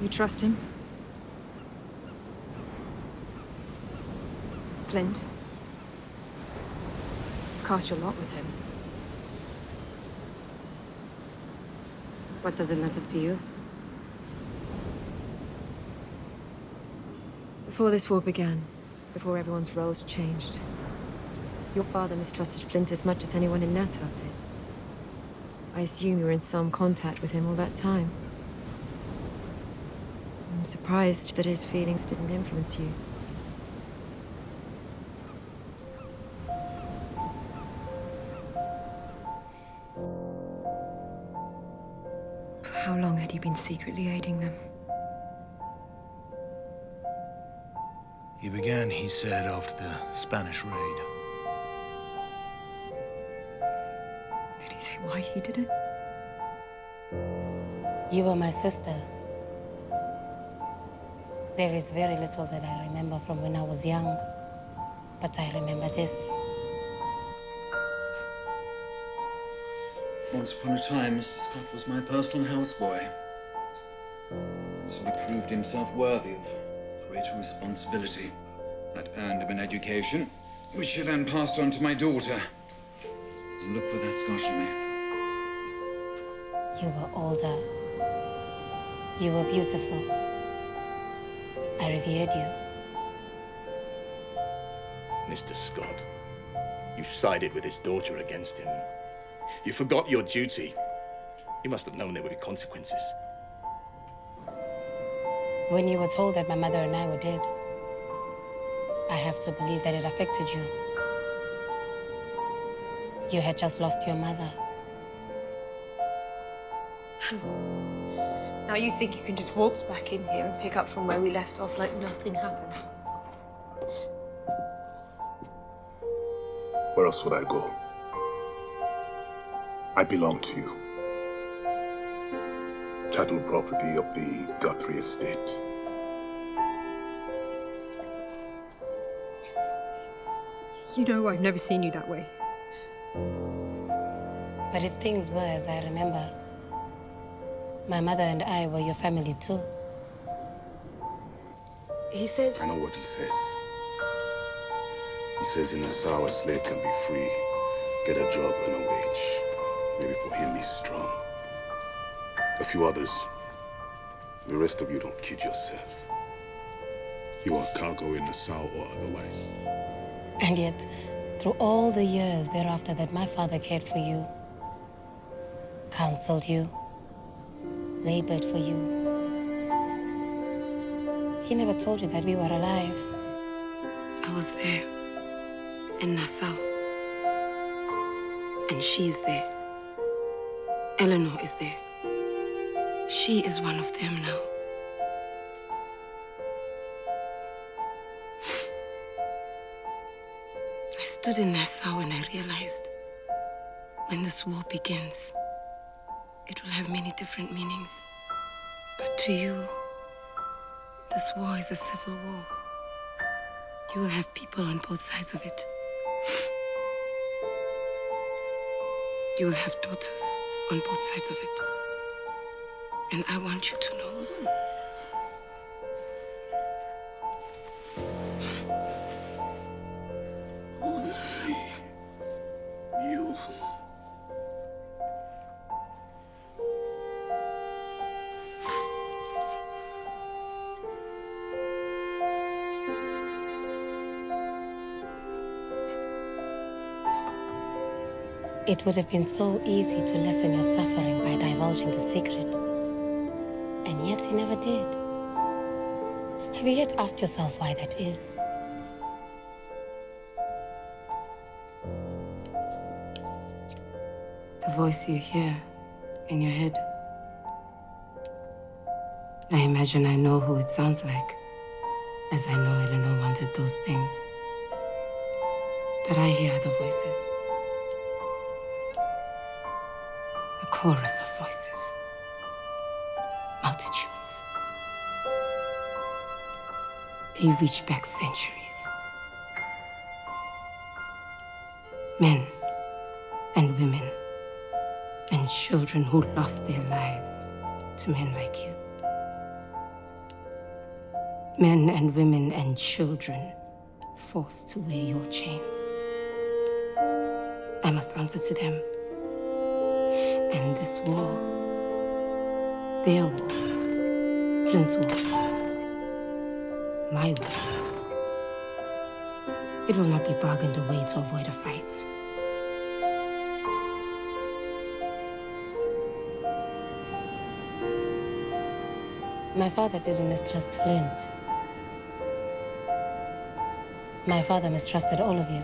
You trust him? Flint? You've cast your lot with him. What does it matter to you? Before this war began, before everyone's roles changed, your father mistrusted Flint as much as anyone in Nassau did. I assume you were in some contact with him all that time. I'm surprised that his feelings didn't influence you. For how long had you been secretly aiding them? He began, he said, after the Spanish raid. Did he say why he did it? You were my sister. There is very little that I remember from when I was young, but I remember this. Once upon a time, Mr. Scott was my personal houseboy. Until he proved himself worthy of greater responsibility. That earned him an education, which he then passed on to my daughter. And look where that's gotten me. You were older. You were beautiful. I revered you. Mr. Scott, you sided with his daughter against him. You forgot your duty. You must have known there would be consequences. When you were told that my mother and I were dead, I have to believe that it affected you. You had just lost your mother. Now you think you can just waltz back in here and pick up from where we left off like nothing happened? Where else would I go? I belong to you. Chattel property of the Guthrie estate. You know I've never seen you that way. But if things were as I remember, my mother and I were your family too. He says... I know what he says. He says in Nassau a slave can be free, get a job and a wage. Maybe for him he's strong. A few others. The rest of you don't kid yourself. You are cargo in Nassau or otherwise. And yet, through all the years thereafter that my father cared for you, counseled you, labored for you, he never told you that we were alive. I was there, in Nassau. And she's there. Eleanor is there. She is one of them now. I stood in Nassau and I realized when this war begins, it will have many different meanings. But to you, this war is a civil war. You will have people on both sides of it. You will have daughters on both sides of it. And I want you to know. Only you. It would have been so easy to lessen your suffering by divulging the secret. And yet he never did. Have you yet asked yourself why that is? The voice you hear in your head. I imagine I know who it sounds like, as I know Eleanor wanted those things. But I hear other voices. A chorus of voices. Multitudes. They reach back centuries. Men and women and children who lost their lives to men like you. Men and women and children forced to wear your chains. I must answer to them. And this war, their war, Flint's war, my war, it will not be bargained away to avoid a fight. My father didn't mistrust Flint. My father mistrusted all of you.